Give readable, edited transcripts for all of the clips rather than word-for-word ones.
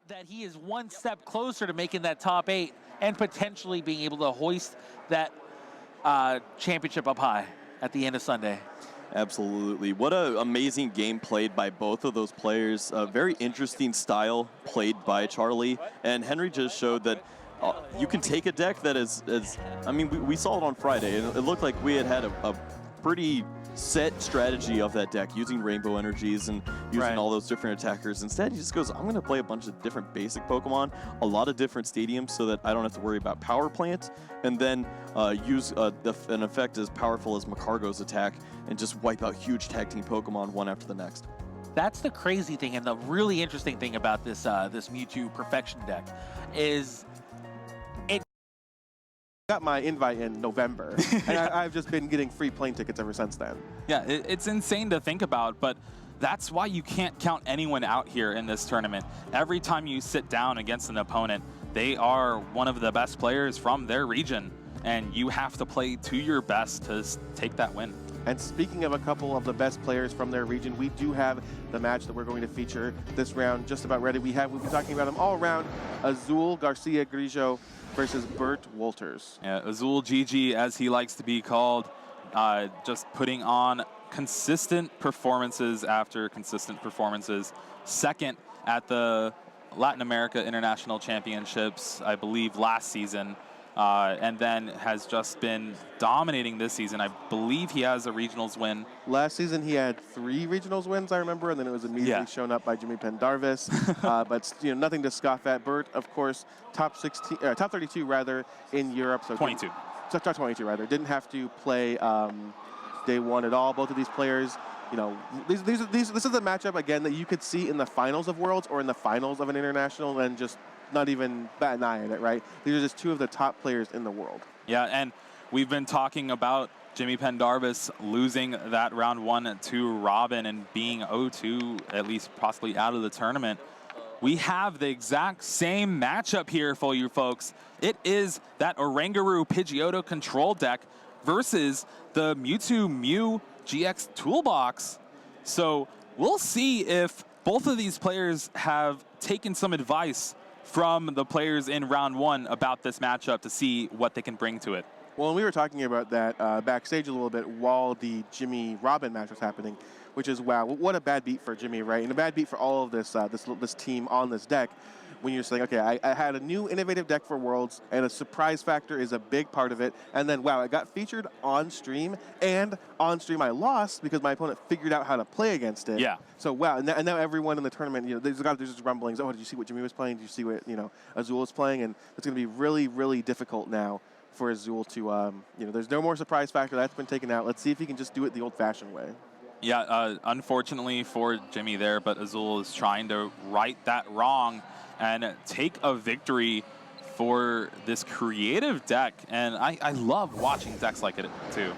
that he is one step closer to making that top 8 and potentially being able to hoist that championship up high at the end of Sunday. Absolutely. What an amazing game played by both of those players. A very interesting style played by Charlie. And Henry just showed that you can take a deck that is I mean, we saw it on Friday, and it looked like we had a pretty set strategy of that deck, using rainbow energies and using all those different attackers. Instead, he just goes, I'm going to play a bunch of different basic Pokemon, a lot of different stadiums, so that I don't have to worry about power plant, and then use an effect as powerful as Macargo's attack and just wipe out huge tag team Pokemon one after the next. That's the crazy thing, and the really interesting thing about this this Mewtwo Perfection deck is got my invite in November, and I've just been getting free plane tickets ever since then. Yeah, it's insane to think about, but that's why you can't count anyone out here in this tournament. Every time you sit down against an opponent, they are one of the best players from their region, and you have to play to your best to take that win. And speaking of a couple of the best players from their region, we do have the match that we're going to feature this round just about ready. We've been talking about them all around. Azul Garcia Griego versus Bert Wolters. Yeah, Azul GG, as he likes to be called, just putting on consistent performances after consistent performances. Second at the Latin America International Championships, I believe, last season. And then has just been dominating this season. I believe he has a regionals win. Last season he had 3 regionals wins, I remember, and then it was immediately shown up by Jimmy Pendarvis. But nothing to scoff at. Bert, of course, top 32 rather in Europe. So 22. Top 22 rather. Didn't have to play day 1 at all. Both of these players, this is a matchup again that you could see in the finals of Worlds or in the finals of an international, and just not even bat an eye at it, right? These are just 2 of the top players in the world. Yeah, and we've been talking about Jimmy Pendarvis losing that round 1 to Robin and being 0-2, at least possibly out of the tournament. We have the exact same matchup here for you folks. It is that Oranguru Pidgeotto control deck versus the Mewtwo Mew GX toolbox. So we'll see if both of these players have taken some advice from the players in round 1 about this matchup to see what they can bring to it. Well, we were talking about that backstage a little bit while the Jimmy-Robin match was happening, which is, wow, what a bad beat for Jimmy, right? And a bad beat for all of this this team on this deck, when you're saying, okay, I had a new innovative deck for Worlds, and a surprise factor is a big part of it, and then, wow, it got featured on stream, and on stream I lost because my opponent figured out how to play against it. Yeah. So, wow, and now everyone in the tournament, there's just rumblings, oh, did you see what Jimmy was playing? Did you see what, Azul was playing? And it's going to be really, really difficult now for Azul to, there's no more surprise factor. That's been taken out. Let's see if he can just do it the old-fashioned way. Yeah, unfortunately for Jimmy there, but Azul is trying to right that wrong and take a victory for this creative deck. And I love watching decks like it too.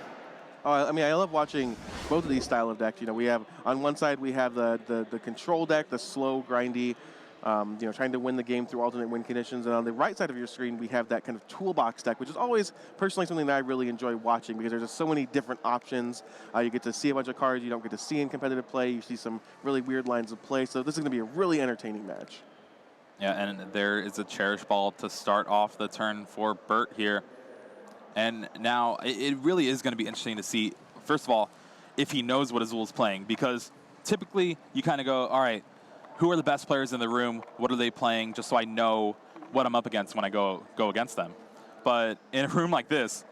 Oh, I mean, I love watching both of these style of decks. We have, on one side, we have the control deck, the slow, grindy, trying to win the game through alternate win conditions. And on the right side of your screen, we have that kind of toolbox deck, which is always, personally, something that I really enjoy watching because there's just so many different options. You get to see a bunch of cards you don't get to see in competitive play. You see some really weird lines of play. So this is going to be a really entertaining match. Yeah, and there is a Cherish Ball to start off the turn for Bert here. And now it really is going to be interesting to see, first of all, if he knows what Azul's playing, because typically you kind of go, all right, who are the best players in the room? What are they playing? Just so I know what I'm up against when I go against them. But in a room like this,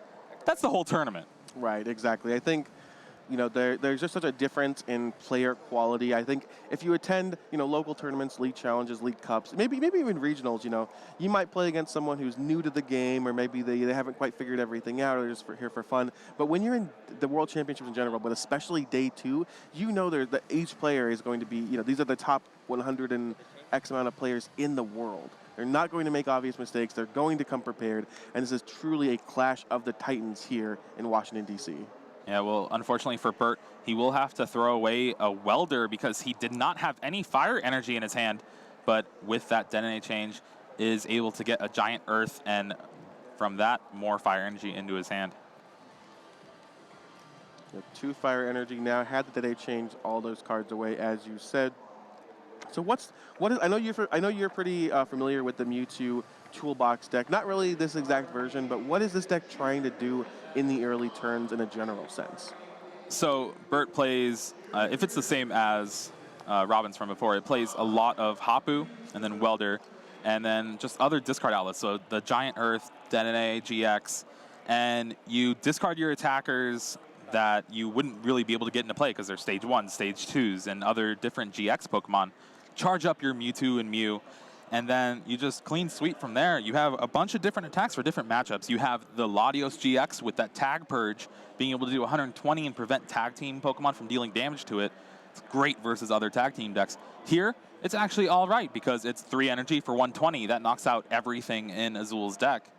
that's the whole tournament. Right, exactly. I think, there's just such a difference in player quality. I think if you attend, local tournaments, league challenges, league cups, maybe even regionals, you might play against someone who's new to the game, or maybe they haven't quite figured everything out, or they're just here for fun. But when you're in the World Championships in general, but especially day 2, that each player is going to be, these are the top 100 and X amount of players in the world. They're not going to make obvious mistakes. They're going to come prepared. And this is truly a clash of the titans here in Washington, D.C. Yeah, well, unfortunately for Bert, he will have to throw away a welder because he did not have any fire energy in his hand. But with that detonate change, is able to get a giant earth, and from that, more fire energy into his hand. 2 fire energy now. Had the detonate change all those cards away, as you said. So what is? I know you're pretty familiar with the Mewtwo toolbox deck. Not really this exact version, but what is this deck trying to do in the early turns in a general sense? So Bert plays, if it's the same as Robin's from before, it plays a lot of Hapu and then Welder, and then just other discard outlets. So the Giant Earth, Dedenne, GX, and you discard your attackers that you wouldn't really be able to get into play because they're stage 1, stage 2s, and other different GX Pokemon. Charge up your Mewtwo and Mew, and then you just clean sweep from there. You have a bunch of different attacks for different matchups. You have the Latios GX with that Tag Purge, being able to do 120 and prevent tag team Pokemon from dealing damage to it. It's great versus other tag team decks. Here, it's actually all right because it's 3 energy for 120. That knocks out everything in Azul's deck.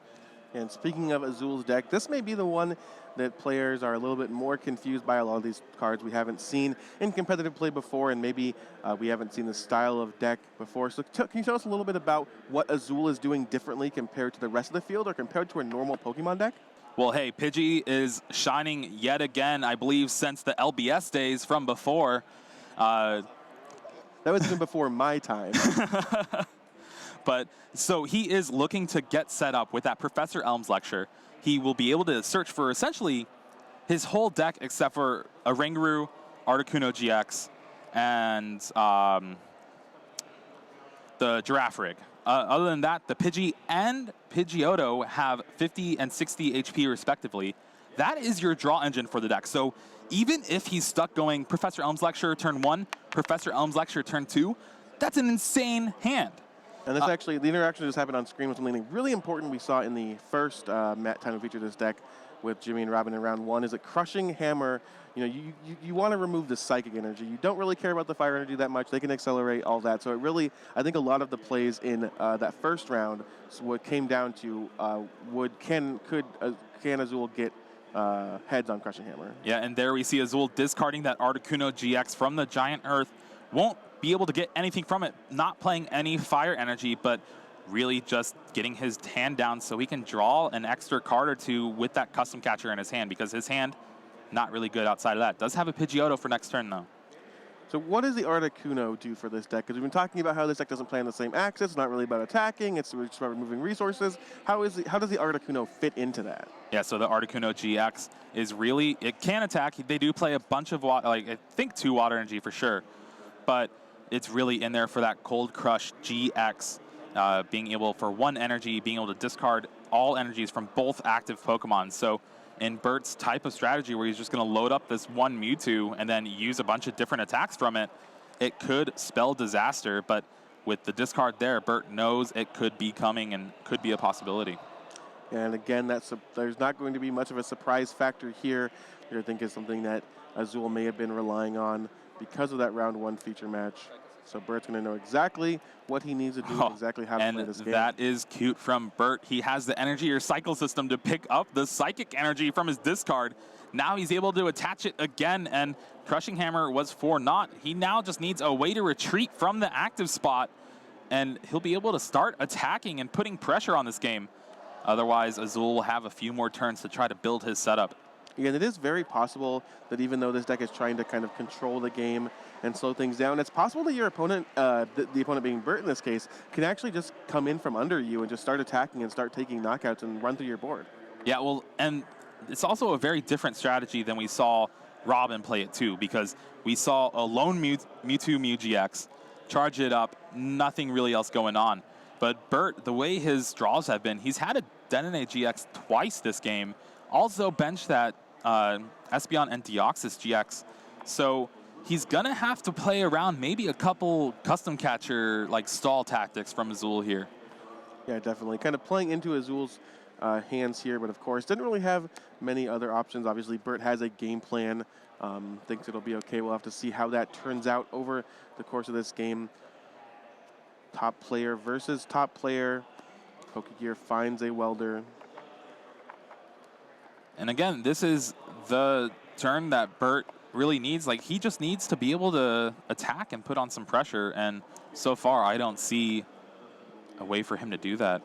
And speaking of Azul's deck, this may be the one that players are a little bit more confused by. A lot of these cards we haven't seen in competitive play before, and maybe we haven't seen this style of deck before. So can you tell us a little bit about what Azul is doing differently compared to the rest of the field or compared to a normal Pokemon deck? Well, hey, Pidgey is shining yet again, I believe, since the LBS days from before. That was even before my time. But so he is looking to get set up with that Professor Elm's lecture. He will be able to search for essentially his whole deck except for a Ringaroo, Articuno GX, and the Giraffe Rig. Other than that, the Pidgey and Pidgeotto have 50 and 60 HP respectively. That is your draw engine for the deck. So even if he's stuck going Professor Elm's lecture turn 1, Professor Elm's lecture turn 2, that's an insane hand. And this actually, the interaction just happened on screen with something really important we saw in the first time we featured this deck with Jimmy and Robin in round 1 is that Crushing Hammer, you want to remove the psychic energy. You don't really care about the fire energy that much. They can accelerate all that. So it really, I think a lot of the plays in that first round, so what came down to can Azul get heads on Crushing Hammer. Yeah, and there we see Azul discarding that Articuno GX from the Giant Earth. Won't be able to get anything from it, not playing any fire energy, but really just getting his hand down so he can draw an extra card or two with that custom catcher in his hand, because his hand, not really good outside of that. Does have a Pidgeotto for next turn, though. So what does the Articuno do for this deck? Because we've been talking about how this deck doesn't play on the same axis. It's not really about attacking. It's just about removing resources. How does the Articuno fit into that? Yeah, so the Articuno GX is really, it can attack. They do play a bunch of water, like I think 2 water energy for sure, but it's really in there for that Cold Crush GX, being able for 1 energy, being able to discard all energies from both active Pokemon. So in Bert's type of strategy where he's just going to load up this 1 Mewtwo and then use a bunch of different attacks from it, it could spell disaster, but with the discard there, Bert knows it could be coming and could be a possibility. And again, there's not going to be much of a surprise factor here, which I think is something that Azul may have been relying on because of that round 1 feature match. So Bert's going to know exactly what he needs to do, exactly how to play this game. And that is cute from Bert. He has the energy or cycle system to pick up the psychic energy from his discard. Now he's able to attach it again, and Crushing Hammer was for naught. He now just needs a way to retreat from the active spot, and he'll be able to start attacking and putting pressure on this game. Otherwise, Azul will have a few more turns to try to build his setup. Again, it is very possible that even though this deck is trying to kind of control the game and slow things down, it's possible that your opponent, the opponent being Bert in this case, can actually just come in from under you and just start attacking and start taking knockouts and run through your board. Yeah, well, and it's also a very different strategy than we saw Robin play it too, because we saw a lone Mewtwo Mew GX, charge it up, nothing really else going on. But Bert, the way his draws have been, he's had a Dedenne GX twice this game, also benched that Espeon and Deoxys GX. So he's going to have to play around maybe a couple custom catcher like stall tactics from Azul here. Yeah, definitely. Kind of playing into Azul's hands here, but of course didn't really have many other options. Obviously, Bert has a game plan, thinks it'll be okay. We'll have to see how that turns out over the course of this game. Top player versus top player. Pokegear finds a Welder. And again, this is the turn that Bert really needs. Like, he just needs to be able to attack and put on some pressure. And so far, I don't see a way for him to do that.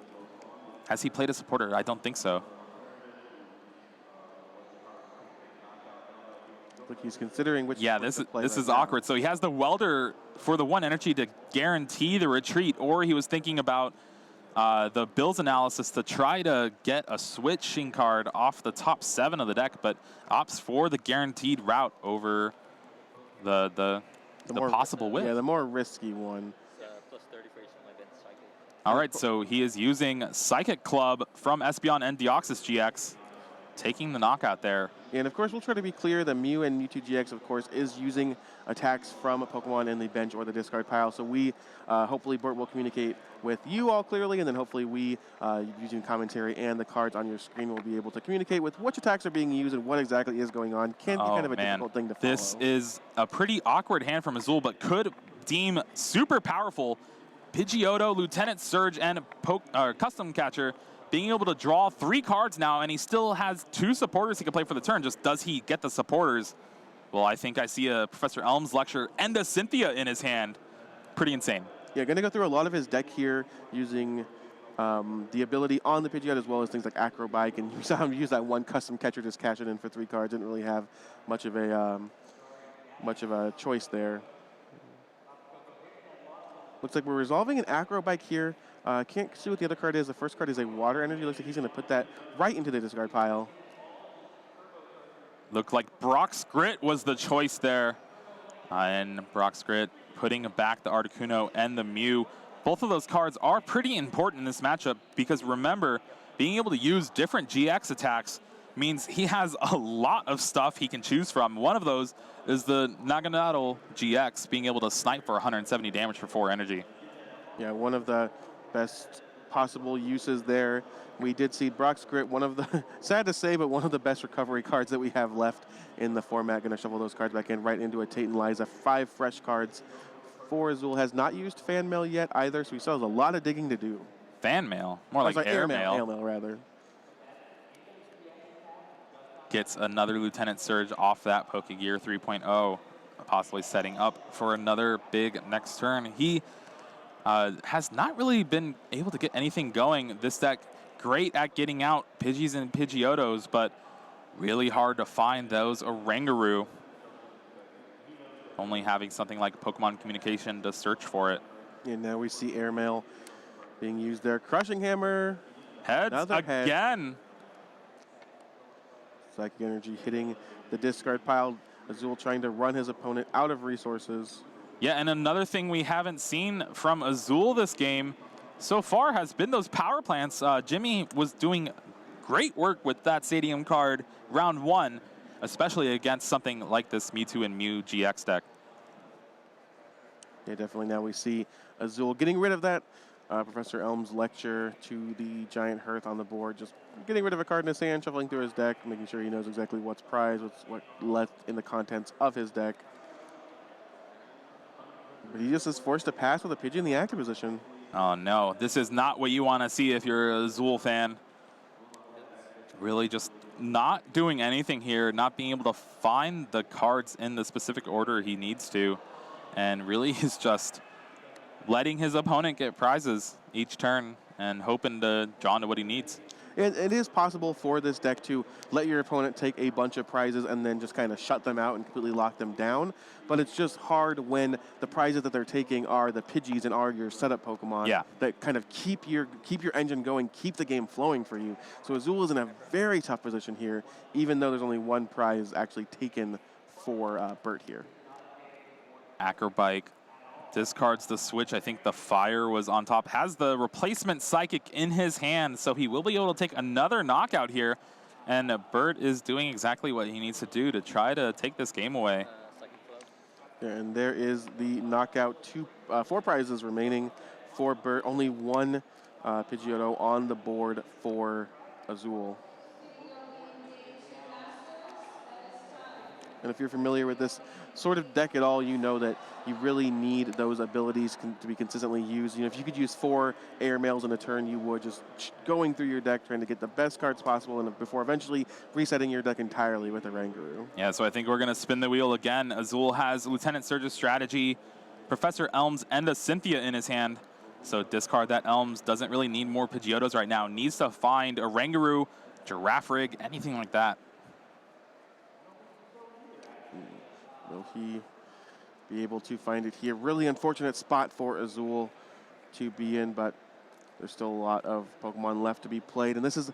Has he played a supporter? I don't think so. Look, he's considering which. Yeah, this is awkward. So he has the welder for the 1 energy to guarantee the retreat, or he was thinking about the Bills analysis to try to get a switching card off the top 7 of the deck, but opts for the guaranteed route over the possible whip. Yeah, the more risky one. Plus 30 for each one event cycle. All right, so he is using Psychic Club from Espeon and Deoxys GX, taking the knockout there. And of course, we'll try to be clear that Mew and Mewtwo GX, of course, is using attacks from a Pokemon in the bench or the discard pile. So we, hopefully, Bert will communicate with you all clearly, and then hopefully we, using commentary and the cards on your screen, will be able to communicate with which attacks are being used and what exactly is going on. Can be kind of a difficult thing to follow. This is a pretty awkward hand from Azul, but could deem super powerful. Pidgeotto, Lieutenant Surge, and Custom Catcher being able to draw 3 cards now, and he still has 2 supporters he can play for the turn. Just does he get the supporters? Well, I think I see a Professor Elms lecture and a Cynthia in his hand. Pretty insane. Yeah, going to go through a lot of his deck here using the ability on the Pidgeot as well as things like Acrobike, and you saw him use that 1 Custom Catcher, just cash it in for 3 cards. Didn't really have much of a choice there. Looks like we're resolving an Acrobike here. Can't see what the other card is. The first card is a Water Energy. Looks like he's going to put that right into the discard pile. Looked like Brock's Grit was the choice there. And Brock's Grit putting back the Articuno and the Mew. Both of those cards are pretty important in this matchup because remember, being able to use different GX attacks means he has a lot of stuff he can choose from. One of those is the Naganadel GX, being able to snipe for 170 damage for 4 energy. Yeah, one of the best possible uses there. We did see Brock's Grit, one of the, sad to say, but one of the best recovery cards that we have left in the format. Going to shuffle those cards back in right into a Tate and Liza. 5 fresh cards for Azul. Has not used Fan Mail yet either, so he still has a lot of digging to do. Fan Mail? More like Air Mail. Air Mail, rather. Gets another Lieutenant Surge off that Pokegear 3.0, possibly setting up for another big next turn. He has not really been able to get anything going. This deck, great at getting out Pidgeys and Pidgeotos, but really hard to find those Oranguru. Only having something like Pokemon Communication to search for it. And now we see Airmail being used there. Crushing Hammer. Heads again. Head. Psychic Energy hitting the discard pile. Azul trying to run his opponent out of resources. Yeah, and another thing we haven't seen from Azul this game so far has been those power plants. Jimmy was doing great work with that Stadium card round 1, especially against something like this Mewtwo and Mew GX deck. Yeah, definitely now we see Azul getting rid of that Professor Elms lecture to the Giant Hearth on the board, just getting rid of a card in his hand, shuffling through his deck, making sure he knows exactly what's prized, what's left in the contents of his deck. But he just is forced to pass with a Pidgey in the active position. Oh no, this is not what you want to see if you're a Azul fan. Really just not doing anything here, not being able to find the cards in the specific order he needs to, and really is just letting his opponent get prizes each turn and hoping to draw into what he needs. It is possible for this deck to let your opponent take a bunch of prizes and then just kind of shut them out and completely lock them down. But it's just hard when the prizes that they're taking are the Pidgeys and are your setup Pokemon that kind of keep your engine going, keep the game flowing for you. So Azul is in a very tough position here, even though there's only 1 prize actually taken for Bert here. Acrobike discards the switch. I think the fire was on top. Has the replacement Psychic in his hand, so he will be able to take another knockout here. And Bert is doing exactly what he needs to do to try to take this game away. And there is the knockout. 4 prizes remaining for Bert. Only 1 Pidgeotto on the board for Azul. And if you're familiar with this sort of deck at all, you know that you really need those abilities to be consistently used. You know, if you could use 4 Airmails in a turn, you would, just going through your deck, trying to get the best cards possible, and before eventually resetting your deck entirely with a Oranguru. Yeah, so I think we're going to spin the wheel again. Azul has Lieutenant Surge's strategy, Professor Elms, and a Cynthia in his hand. So discard that Elms. Doesn't really need more Pidgeotos right now. Needs to find a Oranguru, Giraffe Rig, anything like that. Will he be able to find it here? Really unfortunate spot for Azul to be in, but there's still a lot of Pokemon left to be played. And this is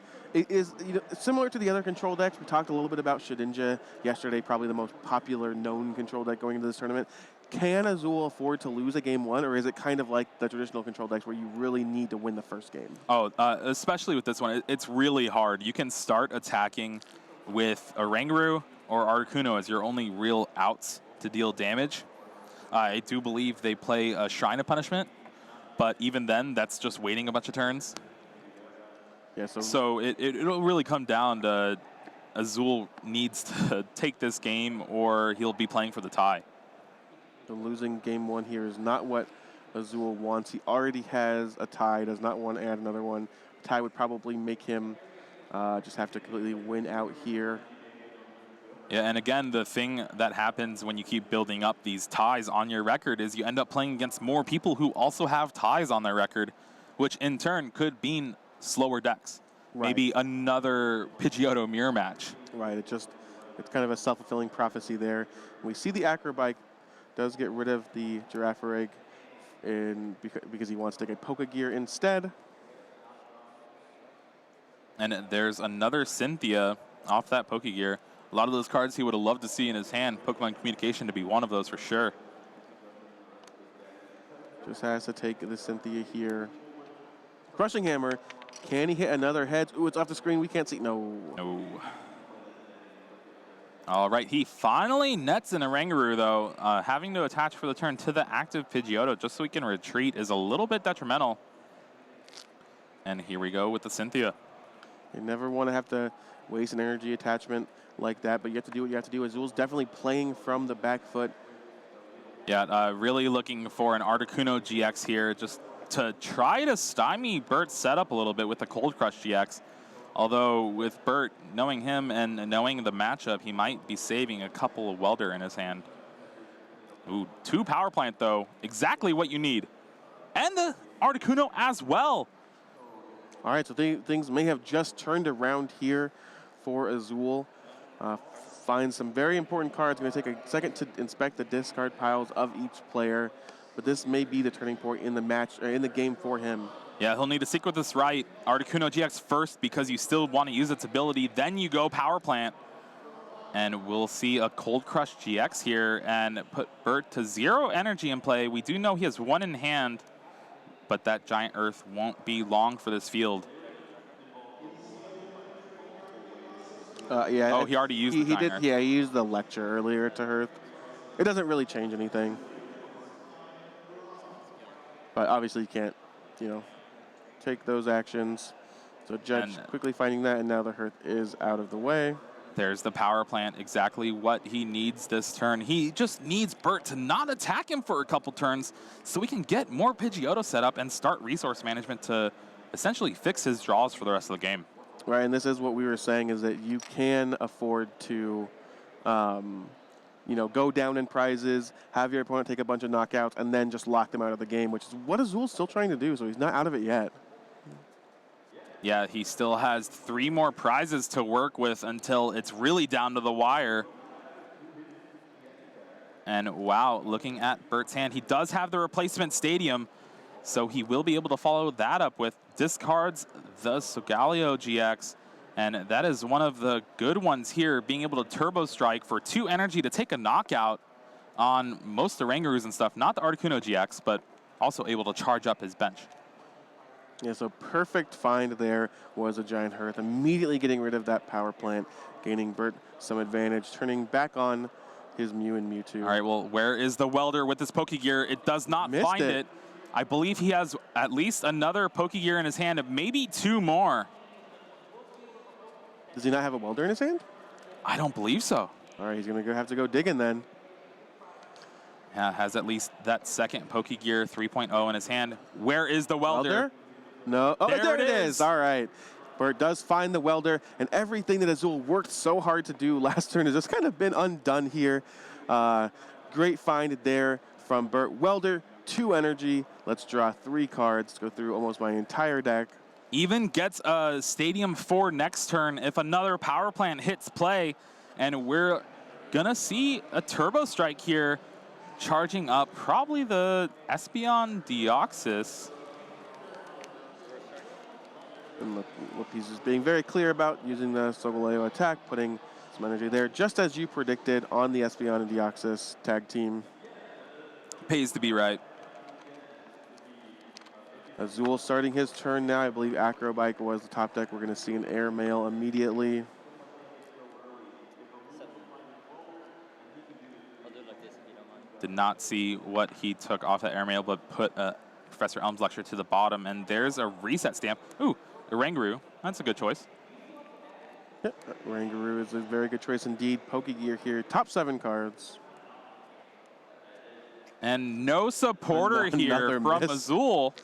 similar to the other control decks. We talked a little bit about Shedinja yesterday, probably the most popular known control deck going into this tournament. Can Azul afford to lose a game one, or is it kind of like the traditional control decks where you really need to win the first game? Oh, especially with this one, it's really hard. You can start attacking with a Oranguru or Articuno as your only real outs to deal damage. I do believe they play a Shrine of Punishment, but even then, that's just waiting a bunch of turns. Yeah, so it'll really come down to Azul needs to take this game or he'll be playing for the tie. So losing game one here is not what Azul wants. He already has a tie, does not want to add another one. Tie would probably make him just have to completely win out here. Yeah, and again, the thing that happens when you keep building up these ties on your record is you end up playing against more people who also have ties on their record, which in turn could mean slower decks. Right. Maybe another Pidgeotto mirror match. Right, it's kind of a self-fulfilling prophecy there. We see the Acrobike does get rid of the Girafarig because he wants to take a Pokegear instead. And there's another Cynthia off that Pokegear. A lot of those cards he would have loved to see in his hand, Pokemon Communication to be one of those for sure. Just has to take the Cynthia here. Crushing Hammer, can he hit another head? Ooh, it's off the screen, we can't see, no. No. All right, he finally nets an Oranguru, though. Having to attach for the turn to the active Pidgeotto just so he can retreat is a little bit detrimental. And here we go with the Cynthia. You never want to have to waste an energy attachment like that, but you have to do what you have to do. Azul's definitely playing from the back foot. Yeah, really looking for an Articuno GX here just to try to stymie Bert's setup a little bit with the Cold Crush GX. Although with Bert, knowing him and knowing the matchup, he might be saving a couple of Welder in his hand. Ooh, 2 Power Plant, though. Exactly what you need. And the Articuno as well. All right, so things may have just turned around here for Azul. Finds some very important cards. Going to take a second to inspect the discard piles of each player. But this may be the turning point in the match, or in the game for him. Yeah, he'll need to sequence this right. Articuno GX first because you still want to use its ability. Then you go Power Plant. And we'll see a Cold Crush GX here and put Bert to 0 energy in play. We do know he has 1 in hand, but that Giant Earth won't be long for this field. Yeah. Oh, he already used the Giant Earth. Yeah, he used the Lecture earlier to Earth. It doesn't really change anything. But obviously you can't, take those actions. So Judge quickly finding that, and now the Hearth is out of the way. There's the Power Plant, exactly what he needs this turn. He just needs Bert to not attack him for a couple turns so we can get more Pidgeotto set up and start resource management to essentially fix his draws for the rest of the game. Right, and this is what we were saying, is that you can afford to, go down in prizes, have your opponent take a bunch of knockouts, and then just lock them out of the game, which is what Azul's still trying to do, so he's not out of it yet. Yeah, he still has 3 more prizes to work with until it's really down to the wire. And wow, looking at Bert's hand, he does have the replacement stadium, so he will be able to follow that up with discards the Solgaleo GX. And that is one of the good ones here, being able to Turbo Strike for 2 energy to take a knockout on most Orangurus and stuff. Not the Articuno GX, but also able to charge up his bench. Yeah, so perfect find there was a Giant Hearth, immediately getting rid of that Power Plant, gaining Bert some advantage, turning back on his Mew and Mewtwo. All right, well, where is the Welder with this Pokegear? It does not find it. I believe he has at least another Pokegear in his hand, maybe 2 more. Does he not have a Welder in his hand? I don't believe so. All right, he's going to have to go digging then. Yeah, has at least that second Pokegear 3.0 in his hand. Where is the Welder? No. Oh, there it is. is. All right. Bert does find the Welder, and everything that Azul worked so hard to do last turn has just kind of been undone here. Great find there from Bert. Welder, 2 energy. Let's draw 3 cards. Go through almost my entire deck. Even gets a Stadium 4 next turn if another Power Plant hits play, and we're gonna see a Turbo Strike here, charging up probably the Espeon Deoxys. And look, he's just being very clear about using the Solgaleo attack, putting some energy there, just as you predicted on the Espeon and Deoxys tag team. Pays to be right. Azul starting his turn now. I believe Acrobike was the top deck. We're going to see an Airmail immediately. I'll do it like this if you don't mind. Did not see what he took off that Airmail, but put Professor Elm's Lecture to the bottom, and there's a reset stamp. Ooh, Oranguru. That's a good choice. Yep, Oranguru is a very good choice indeed. Pokegear here. Top 7 cards. And no supporter here from Azul.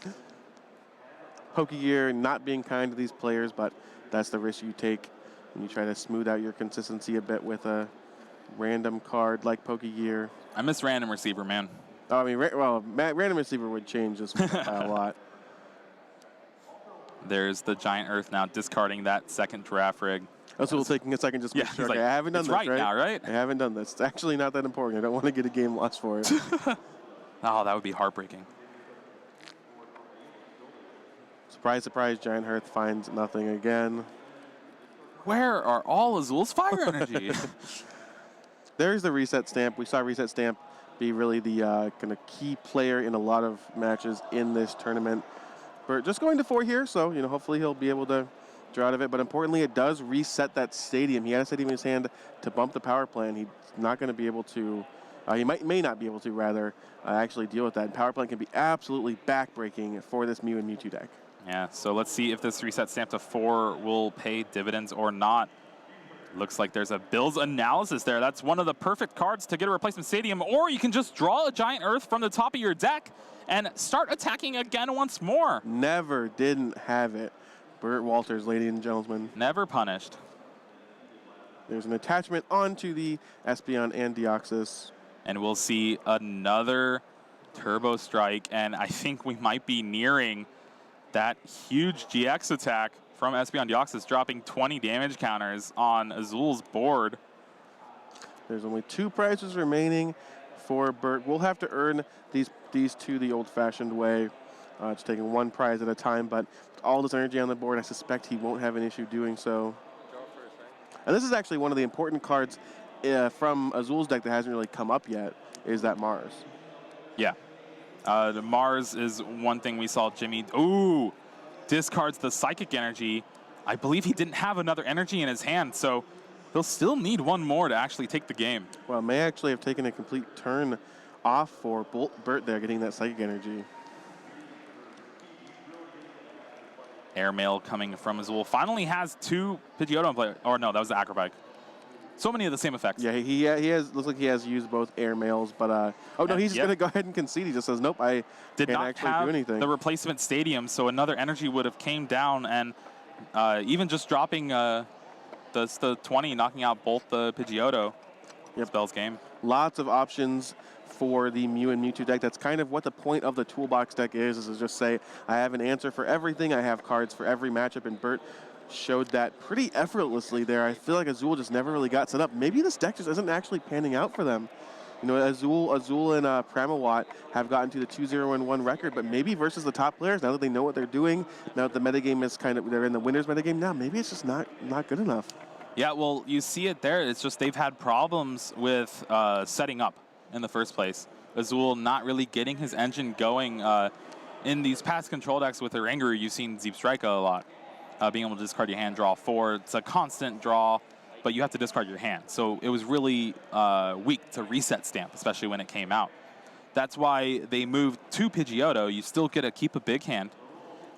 Pokegear not being kind to these players, but that's the risk you take when you try to smooth out your consistency a bit with a random card like Pokegear. I miss Random Receiver, man. Oh, I mean, random receiver would change this by a lot. There's the Giant Earth now, discarding that second Giraffe Rig. Azul taking a second just to make sure. Like, okay, I haven't done it's this, right now, right? I haven't done this. It's actually not that important. I don't want to get a game lost for it. Oh, that would be heartbreaking. Surprise, surprise, Giant Earth finds nothing again. Where are all Azul's fire energy? There's the reset stamp. We saw reset stamp be really the kind of key player in a lot of matches in this tournament. We're just going to 4 here, so hopefully he'll be able to draw out of it. But importantly, it does reset that stadium. He had a stadium in his hand to bump the power plant. He's not going to be able to. He may not be able to rather actually deal with that. And power plant can be absolutely backbreaking for this Mew and Mewtwo deck. Yeah, so let's see if this reset stamp to 4 will pay dividends or not. Looks like there's a Bill's Analysis there. That's one of the perfect cards to get a replacement stadium, or you can just draw a Giant Earth from the top of your deck and start attacking again once more. Never didn't have it. Bert Wolters, ladies and gentlemen. Never punished. There's an attachment onto the Espeon and Deoxys. And we'll see another Turbo Strike, and I think we might be nearing that huge GX attack from Espeon Deoxys, dropping 20 damage counters on Azul's board. There's only 2 prizes remaining for Bert. We'll have to earn these two the old-fashioned way, just taking 1 prize at a time, but with all this energy on the board, I suspect he won't have an issue doing so. Draw first, right? And this is actually one of the important cards from Azul's deck that hasn't really come up yet, is that Mars. Yeah. The Mars is one thing we saw Jimmy. Ooh, discards the Psychic Energy. I believe he didn't have another energy in his hand, so he'll still need 1 more to actually take the game. Well, may actually have taken a complete turn off for Bert there, getting that Psychic Energy. Airmail coming from Azul. Finally has 2 Pidgeotto in play. Or no, that was the Acrobike. So many of the same effects. Yeah, he has. Looks like he has used both Airmails, but oh no, he's just gonna go ahead and concede. He just says, nope, I did can't not actually have do anything. the replacement stadium, so another energy would have came down, and even just dropping the 20, knocking out both the Pidgeotto. Yep. Spells game. Lots of options for the Mew and Mewtwo deck. That's kind of what the point of the toolbox deck is to just say, I have an answer for everything. I have cards for every matchup, and Bert showed that pretty effortlessly there. I feel like Azul just never really got set up. Maybe this deck just isn't actually panning out for them. Azul and Pramawat have gotten to the 2-0-1 record, but maybe versus the top players, now that they know what they're doing, now that the metagame is they're in the winner's metagame now, maybe it's just not good enough. Yeah, well, you see it there. It's just they've had problems with setting up in the first place. Azul not really getting his engine going. In these past control decks with Oranguru, you've seen Zeep Strike a lot. Being able to discard your hand, draw 4. It's a constant draw, but you have to discard your hand. So it was really weak to reset stamp, especially when it came out. That's why they moved to Pidgeotto. You still get to keep a big hand,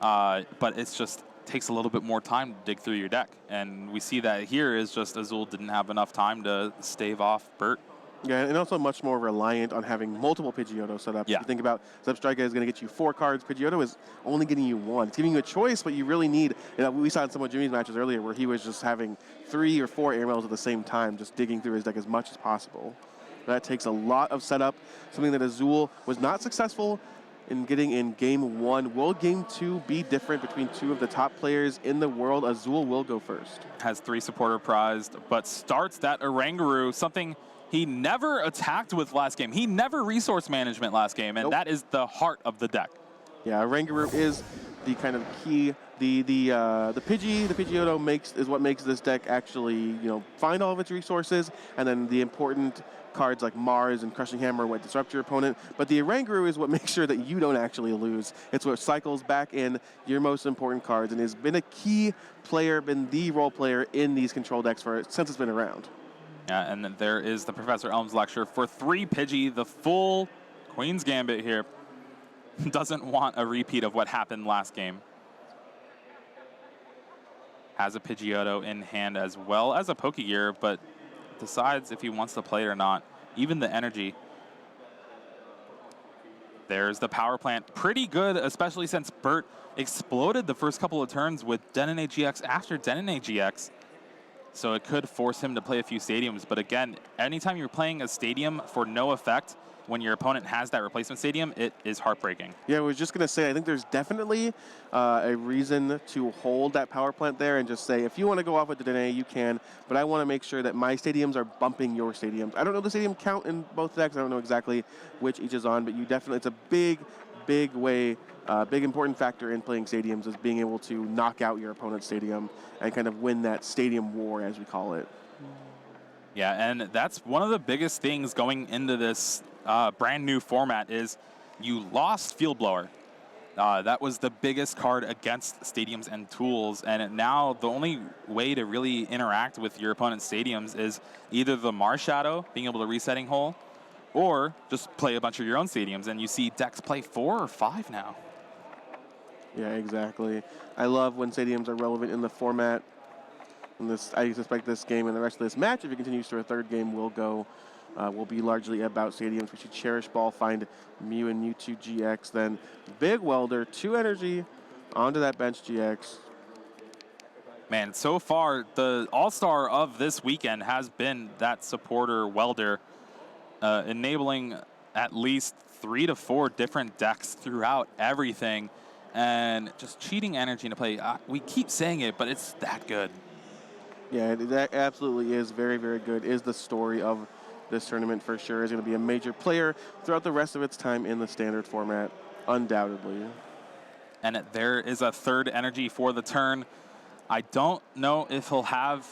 but it's just takes a little bit more time to dig through your deck. And we see that here is just Azul didn't have enough time to stave off Bert. Yeah, and also much more reliant on having multiple Pidgeotto set up. Yeah. If you think about Zep Strika is going to get you 4 cards. Pidgeotto is only getting you 1. It's giving you a choice, but you really need, we saw in some of Jimmy's matches earlier where he was just having 3 or 4 Airmails at the same time, just digging through his deck as much as possible. That takes a lot of setup, something that Azul was not successful in getting in Game 1. Will Game 2 be different between 2 of the top players in the world? Azul will go first. Has 3 supporter prized, but starts that Oranguru, something he never attacked with last game. He never resource management last game, and that is the heart of the deck. Yeah, Rangaroo is the kind of key. The Pidgeotto is what makes this deck actually, find all of its resources, and then the important cards like Mars and Crushing Hammer what disrupt your opponent. But the Rangaroo is what makes sure that you don't actually lose. It's what cycles back in your most important cards and has been a key player, been the role player in these control decks since it's been around. Yeah, and then there is the Professor Elms lecture for 3 Pidgey, the full Queen's Gambit here. Doesn't want a repeat of what happened last game. Has a Pidgeotto in hand as well as a Pokegear, but decides if he wants to play it or not. Even the energy. There's the power plant. Pretty good, especially since Bert exploded the first couple of turns with Denine GX after Denine GX. So it could force him to play a few stadiums. But again, anytime you're playing a stadium for no effect, when your opponent has that replacement stadium, it is heartbreaking. Yeah, I was just going to say, I think there's definitely a reason to hold that power plant there and just say, if you want to go off with the Dene, you can, but I want to make sure that my stadiums are bumping your stadiums. I don't know the stadium count in both decks. I don't know exactly which each is on, but you definitely, it's a big important factor in playing stadiums is being able to knock out your opponent's stadium and kind of win that stadium war, as we call it. Yeah, and that's one of the biggest things going into this brand new format is you lost Field Blower. That was the biggest card against stadiums and tools, and now the only way to really interact with your opponent's stadiums is either the Mars Shadow, being able to resetting hole, or just play a bunch of your own stadiums, and you see decks play 4 or 5 now. Yeah, exactly. I love when stadiums are relevant in the format. And I suspect this game and the rest of this match, if it continues to a third game, will be largely about stadiums. We should Cherish Ball, find Mew and Mewtwo GX, then Big Welder, 2 energy, onto that bench GX. Man, so far, the all-star of this weekend has been that supporter Welder, enabling at least 3 to 4 different decks throughout everything, and just cheating energy into play. We keep saying it, but it's that good. Yeah, that absolutely is very, very good. Is the story of this tournament for sure. Is going to be a major player throughout the rest of its time in the standard format, undoubtedly. And there is a 3rd energy for the turn. I don't know if he'll have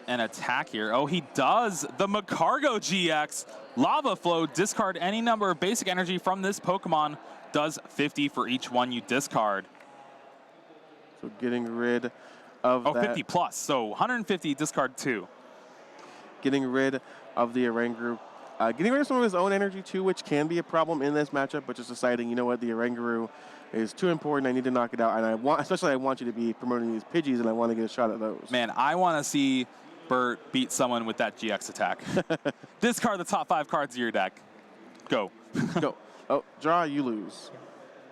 an attack here. Oh, he does. The Macargo GX. Lava Flow. Discard any number of basic energy from this Pokemon. Does 50 for each one you discard. So getting rid of that. 50 plus. So 150, discard 2. Getting rid of the Oranguru. Getting rid of some of his own energy, too, which can be a problem in this matchup, but just deciding, you know what, the Oranguru is too important. I need to knock it out. And I want you to be promoting these Pidgeys, and I want to get a shot at those. Man, I want to see Bert beat someone with that GX attack. Discard the top 5 cards of your deck. Go. Go. Oh, draw, you lose.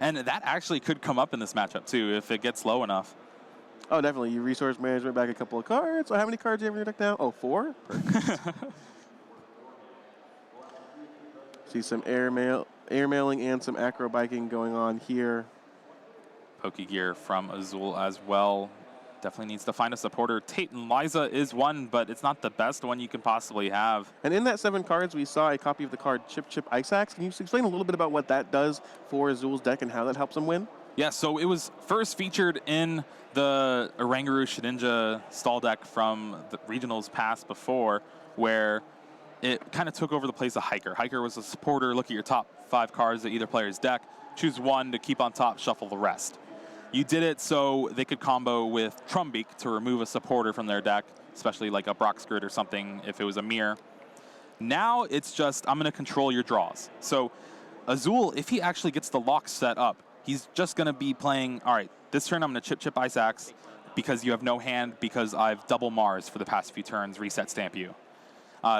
And that actually could come up in this matchup, too, if it gets low enough. Oh, definitely. You resource management back a couple of cards. So how many cards do you have in your deck now? Oh, 4? See some airmailing and some acro biking going on here. Pokegear from Azul as well. Definitely needs to find a supporter. Tate and Liza is one, but it's not the best one you can possibly have. And in that 7 cards, we saw a copy of the card Chip Chip Ice Axe. Can you explain a little bit about what that does for Azul's deck and how that helps him win? Yeah, so it was first featured in the Oranguru Shedinja stall deck from the regionals past before, where it kind of took over the place of Hiker. Hiker was a supporter. Look at your top 5 cards of either player's deck. Choose one to keep on top, shuffle the rest. You did it so they could combo with Trumbeak to remove a supporter from their deck, especially like a Brockskirt or something if it was a mirror. Now it's just, I'm going to control your draws. So Azul, if he actually gets the lock set up, he's just going to be playing, all right, this turn I'm going to Chip Chip Ice Axe because you have no hand because I've double Mars for the past few turns, reset stamp you.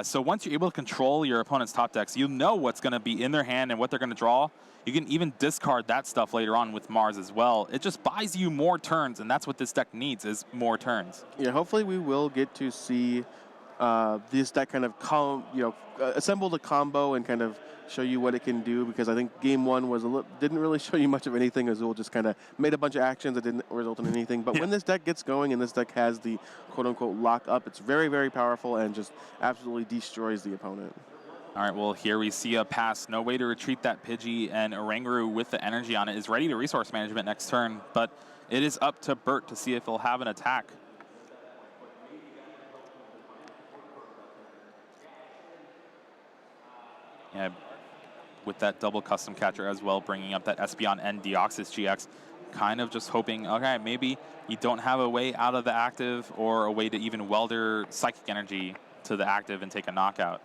So once you're able to control your opponent's top decks, you know what's going to be in their hand and what they're going to draw. You can even discard that stuff later on with Mars as well. It just buys you more turns, and that's what this deck needs is more turns. Yeah, hopefully we will get to see this deck kind of assemble the combo and kind of show you what it can do, because I think game one was didn't really show you much of anything. Azul just kind of made a bunch of actions that didn't result in anything. But when this deck gets going and this deck has the quote-unquote lock up, it's very, very powerful and just absolutely destroys the opponent. All right, well, here we see a pass. No way to retreat that Pidgey, and Oranguru with the energy on it is ready to resource management next turn, but it is up to Bert to see if he'll have an attack. Yeah, with that double custom catcher as well, bringing up that Espeon and Deoxys GX, kind of just hoping, okay, maybe you don't have a way out of the active or a way to even welder Psychic Energy to the active and take a knockout.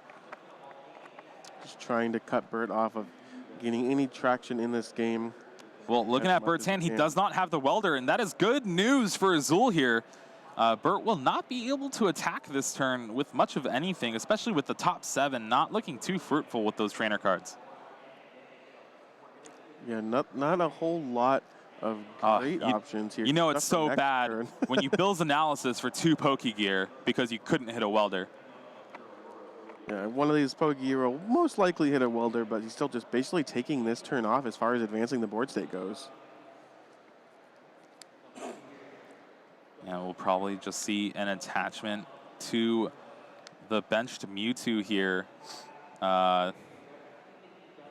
Just trying to cut Bert off of getting any traction in this game. Well, looking at Bert's hand, he does not have the welder, and that is good news for Azul here. Bert will not be able to attack this turn with much of anything, especially with the top 7 not looking too fruitful with those trainer cards. Yeah, not a whole lot of great options here. You know it's so bad when you Bill's analysis for 2 Pokegear because you couldn't hit a welder. Yeah, one of these Pokegear will most likely hit a welder, but he's still just basically taking this turn off as far as advancing the board state goes. Yeah, we'll probably just see an attachment to the benched Mewtwo here.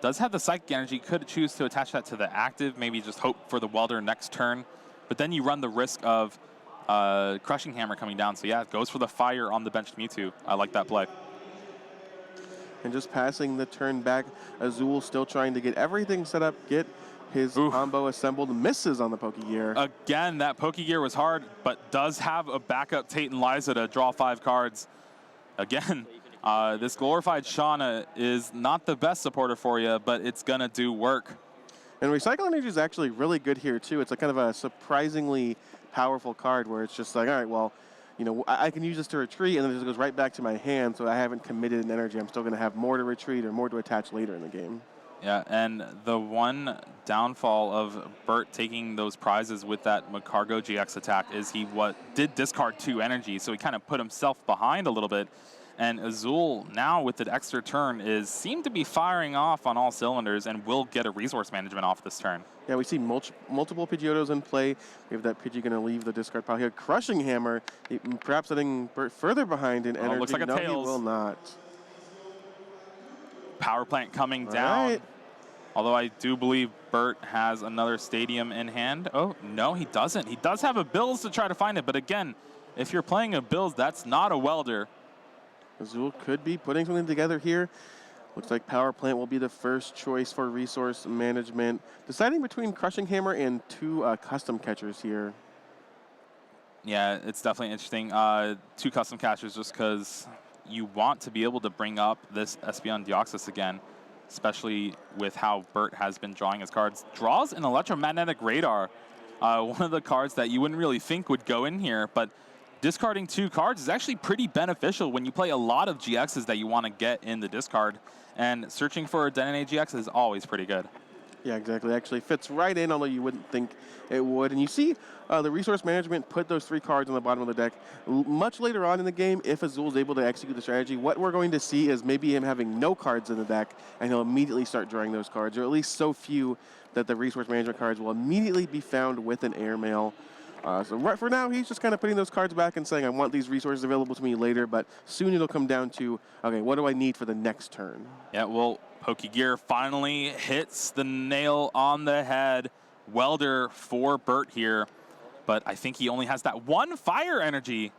Does have the Psychic Energy, could choose to attach that to the active, maybe just hope for the welder next turn. But then you run the risk of Crushing Hammer coming down. So yeah, it goes for the fire on the benched Mewtwo. I like that play. And just passing the turn back, Azul still trying to get everything set up, get his combo assembled, misses on the Pokegear. Again, that Pokegear was hard, but does have a backup Tate and Liza to draw 5 cards. Again, this glorified Shauna is not the best supporter for you, but it's going to do work. And Recycle Energy is actually really good here, too. It's a kind of a surprisingly powerful card where it's just like, all right, well, you know, I can use this to retreat, and then it just goes right back to my hand, so I haven't committed an energy. I'm still going to have more to retreat or more to attach later in the game. Yeah, and the one downfall of Bert taking those prizes with that Macargo GX attack is he did discard 2 energy, so he kind of put himself behind a little bit. And Azul now with the extra turn seem to be firing off on all cylinders and will get a resource management off this turn. Yeah, we see multiple Pidgeotos in play. We have that Pidgey going to leave the discard pile here. Crushing Hammer, perhaps setting Bert further behind in energy. Looks like a no, Tails. He will not. Power plant coming down. Right. Although I do believe Bert has another stadium in hand. Oh, no, he doesn't. He does have a Bills to try to find it. But again, if you're playing a Bills, that's not a welder. Azul could be putting something together here. Looks like Power Plant will be the first choice for resource management. Deciding between Crushing Hammer and 2 custom catchers here. Yeah, it's definitely interesting. 2 custom catchers just because you want to be able to bring up this Espeon Deoxys again, especially with how Bert has been drawing his cards. Draws an Electromagnetic Radar, one of the cards that you wouldn't really think would go in here, but discarding 2 cards is actually pretty beneficial when you play a lot of GXs that you want to get in the discard, and searching for a Denene GX is always pretty good. Yeah, exactly. Actually fits right in, although you wouldn't think it would. And you see the resource management put those 3 cards on the bottom of the deck. Much later on in the game, if Azul is able to execute the strategy, what we're going to see is maybe him having no cards in the deck, and he'll immediately start drawing those cards, or at least so few that the resource management cards will immediately be found with an airmail. So right for now, he's just kind of putting those cards back and saying, I want these resources available to me later, but soon it'll come down to, okay, what do I need for the next turn? Yeah, well, Pokegear finally hits the nail on the head. Welder for Bert here, but I think he only has that 1 fire energy.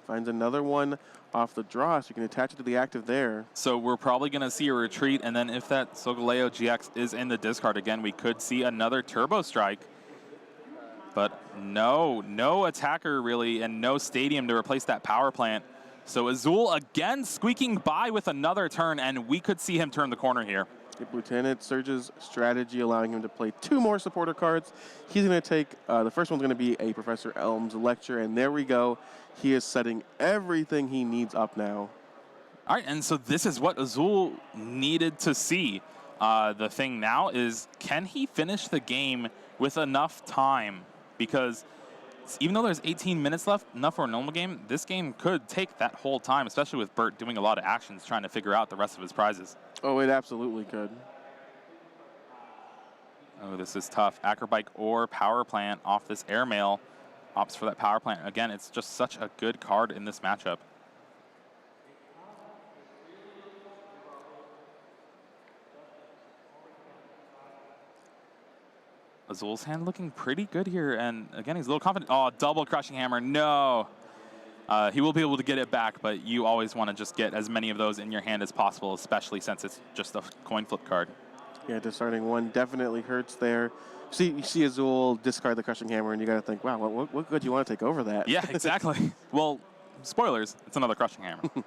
Finds another one off the draw, so you can attach it to the active there. So we're probably going to see a retreat, and then if that Solgaleo GX is in the discard again, we could see another Turbo Strike. But no attacker really, and no stadium to replace that power plant. So Azul again squeaking by with another turn, and we could see him turn the corner here. Yep, Lieutenant Surge's strategy allowing him to play 2 more supporter cards. He's going to take, the first one's going to be a Professor Elm's Lecture, and there we go. He is setting everything he needs up now. All right, and so this is what Azul needed to see. The thing now is, can he finish the game with enough time? Because even though there's 18 minutes left, enough for a normal game, this game could take that whole time, especially with Bert doing a lot of actions trying to figure out the rest of his prizes. Oh, it absolutely could. Oh, this is tough. Acrobike or Power Plant off this Airmail. Opts for that Power Plant. Again, it's just such a good card in this matchup. Azul's hand looking pretty good here, and again, he's a little confident. Oh, double Crushing Hammer, no. He will be able to get it back, but you always want to just get as many of those in your hand as possible, especially since it's just a coin flip card. Yeah, discarding one definitely hurts there. You see Azul discard the Crushing Hammer, and you got to think, wow, what good do you want to take over that? Yeah, exactly. Well, spoilers, it's another Crushing Hammer. You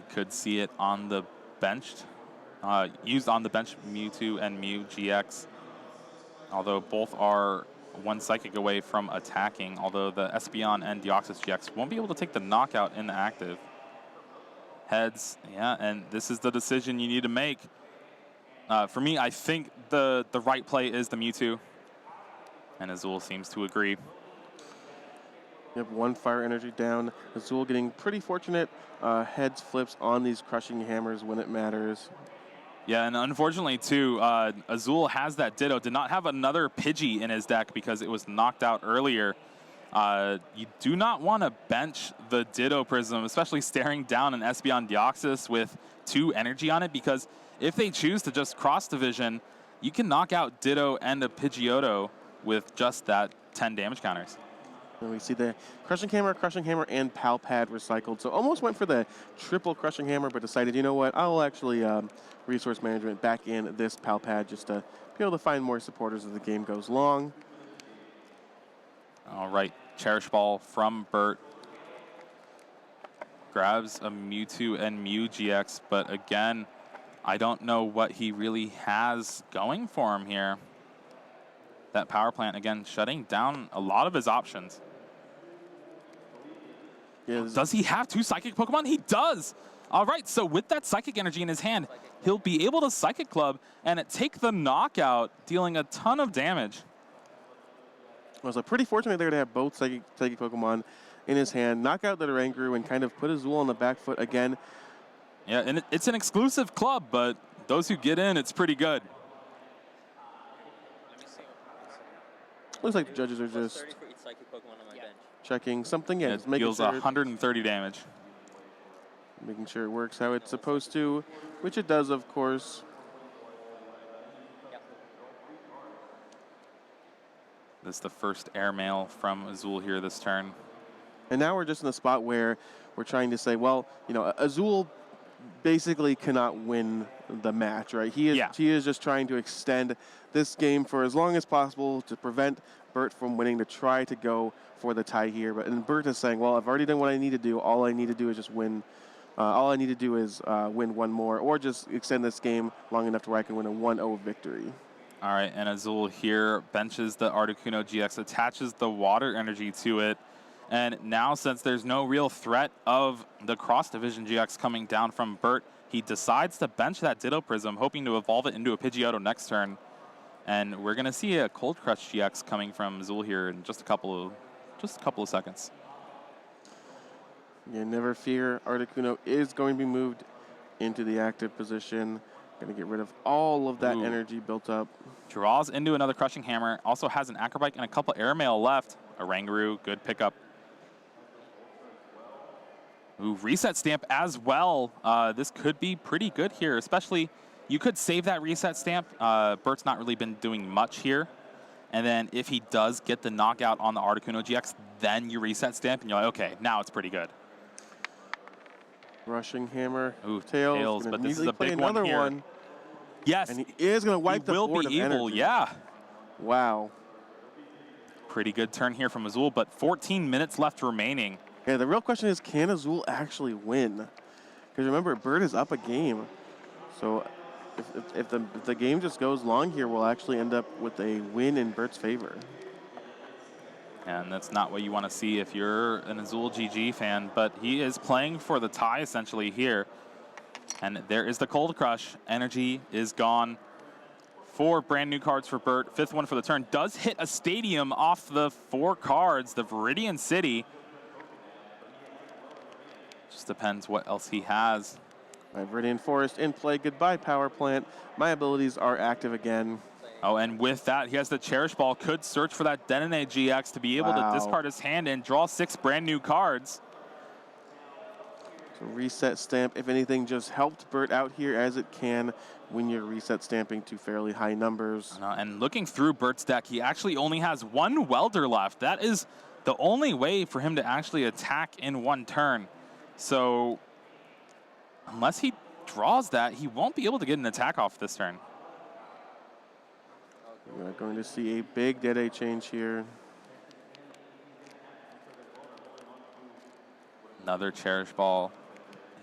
could see it on the bench. Used on the bench, Mewtwo and Mew GX, although both are one Psychic away from attacking, although the Espeon and Deoxys GX won't be able to take the knockout in the active. Heads, yeah, and this is the decision you need to make. For me, I think the right play is the Mewtwo, and Azul seems to agree. You have one Fire Energy down. Azul getting pretty fortunate heads flips on these Crushing Hammers when it matters. Yeah, and unfortunately, too, Azul has that Ditto. Did not have another Pidgey in his deck because it was knocked out earlier. You do not want to bench the Ditto Prism, especially staring down an Espeon Deoxys with 2 energy on it, because if they choose to just cross division, you can knock out Ditto and a Pidgeotto with just that 10 damage counters. And we see the Crushing Hammer, and Pal Pad recycled. So almost went for the triple Crushing Hammer, but decided, you know what, I'll actually resource management back in this Pal Pad just to be able to find more supporters as the game goes long. All right, Cherish Ball from Bert. Grabs a Mewtwo and Mew GX, but again, I don't know what he really has going for him here. That Power Plant, again, shutting down a lot of his options. Yeah, does he have 2 Psychic Pokemon? He does! All right, so with that Psychic Energy in his hand, he'll be able to Psychic Club and take the knockout, dealing a ton of damage. Well, so pretty fortunate there to have both Psychic Pokemon in his hand, knock out the Oranguru, and kind of put Azul on the back foot again. Yeah, and it's an exclusive club, but those who get in, it's pretty good. Looks like the judges are just checking something. Yeah, it deals 130 damage. Making sure it works how it's supposed to, which it does, of course. This is the first Airmail from Azul here this turn. And now we're just in a spot where we're trying to say, well, you know, Azul basically cannot win the match, right? He is just trying to extend this game for as long as possible to prevent Bert from winning, to try to go for the tie here. And Bert is saying, well, I've already done what I need to do. All I need to do is just win. All I need to do is win one more, or just extend this game long enough to where I can win a 1-0 victory. All right, and Azul here benches the Articuno GX, attaches the Water Energy to it. And now, since there's no real threat of the cross-division GX coming down from Bert, he decides to bench that Ditto Prism, hoping to evolve it into a Pidgeotto next turn. And we're going to see a Cold Crush GX coming from Azul here in just a couple of seconds. Yeah, never fear. Articuno is going to be moved into the active position. Going to get rid of all of that energy built up. Draws into another Crushing Hammer. Also has an Acrobike and a couple Airmail left. Oranguru, good pickup. Ooh, Reset Stamp as well. This could be pretty good here, especially you could save that Reset Stamp. Bert's not really been doing much here. And then if he does get the knockout on the Articuno GX, then you Reset Stamp and you're like, okay, now it's pretty good. Rushing Hammer. Ooh, Tails, but this is a big one here. Yes. And he is going to wipe the board of energy. Yeah. Wow. Pretty good turn here from Azul, but 14 minutes left remaining. Yeah, the real question is, can Azul actually win? Because remember, Bert is up a game. So if the game just goes long here, we'll actually end up with a win in Bert's favor. And that's not what you want to see if you're an Azul GG fan, but he is playing for the tie essentially here. And there is the Cold Crush. Energy is gone. 4 brand new cards for Bert. 5th one for the turn. Does hit a stadium off the 4 cards, the Viridian City. Just depends what else he has. My Viridian Forest in play. Goodbye, power plant. My abilities are active again. Oh, and with that, he has the Cherish Ball. Could search for that Denene GX to be able to discard his hand and draw 6 brand new cards. So reset stamp, if anything, just helped Bert out here as it can when you're reset stamping to fairly high numbers. And looking through Bert's deck, he actually only has 1 welder left. That is the only way for him to actually attack in 1 turn. So unless he draws that, he won't be able to get an attack off this turn. We're going to see a big Dede change here. Another Cherish Ball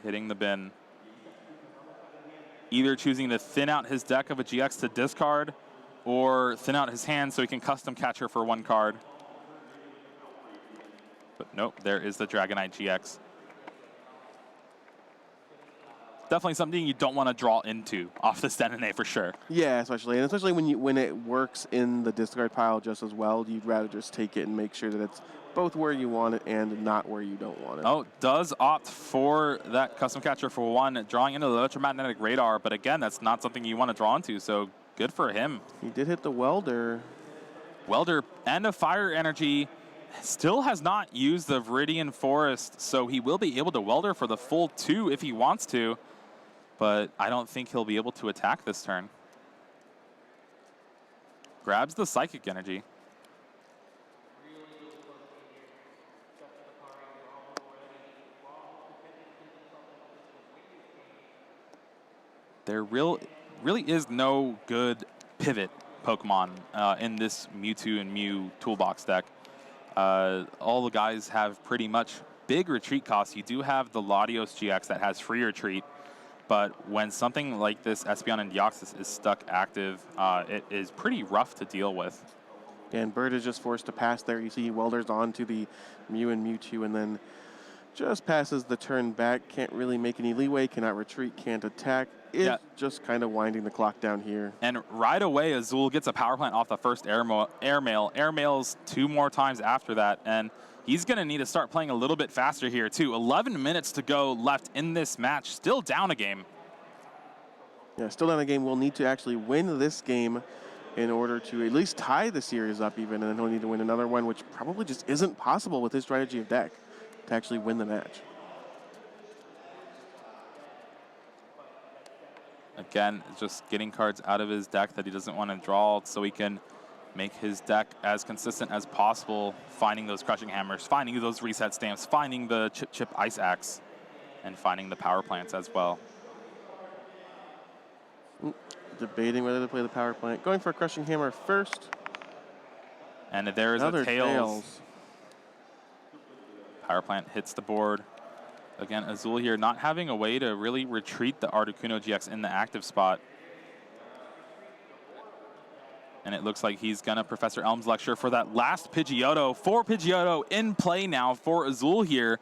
hitting the bin. Either choosing to thin out his deck of a GX to discard or thin out his hand so he can custom catcher for 1 card. But nope, there is the Dragonite GX. Definitely something you don't want to draw into off this Denene for sure. Yeah, especially when it works in the discard pile just as well. You'd rather just take it and make sure that it's both where you want it and not where you don't want it. Oh, does opt for that custom catcher for 1, drawing into the electromagnetic radar, but again, that's not something you want to draw into, so good for him. He did hit the welder. Welder and a fire energy. Still has not used the Viridian Forest, so he will be able to welder for the full 2 if he wants to, but I don't think he'll be able to attack this turn. Grabs the psychic energy. There really is no good pivot Pokemon in this Mewtwo and Mew toolbox deck. All the guys have pretty much big retreat costs. You do have the Latios GX that has free retreat, but when something like this Espeon and Deoxys is stuck active, it is pretty rough to deal with. And Bert is just forced to pass there. You see Welders on to the Mew and Mewtwo and then just passes the turn back. Can't really make any leeway, cannot retreat, can't attack. It's just kind of winding the clock down here. And right away, Azul gets a power plant off the first airmails 2 more times after that, and he's going to need to start playing a little bit faster here, too. 11 minutes to go left in this match, still down a game. Yeah, still down a game. We'll need to actually win this game in order to at least tie the series up even, and then he'll need to win another one, which probably just isn't possible with his strategy of deck to actually win the match. Again, just getting cards out of his deck that he doesn't want to draw so he can make his deck as consistent as possible, finding those crushing hammers, finding those reset stamps, finding the chip ice axe, and finding the power plants as well. Debating whether to play the power plant. Going for a crushing hammer first. And there is a tails. Power plant hits the board. Again, Azul here not having a way to really retreat the Articuno GX in the active spot. And it looks like he's gonna Professor Elm's lecture for that last Pidgeotto. 4 Pidgeotto in play now for Azul here.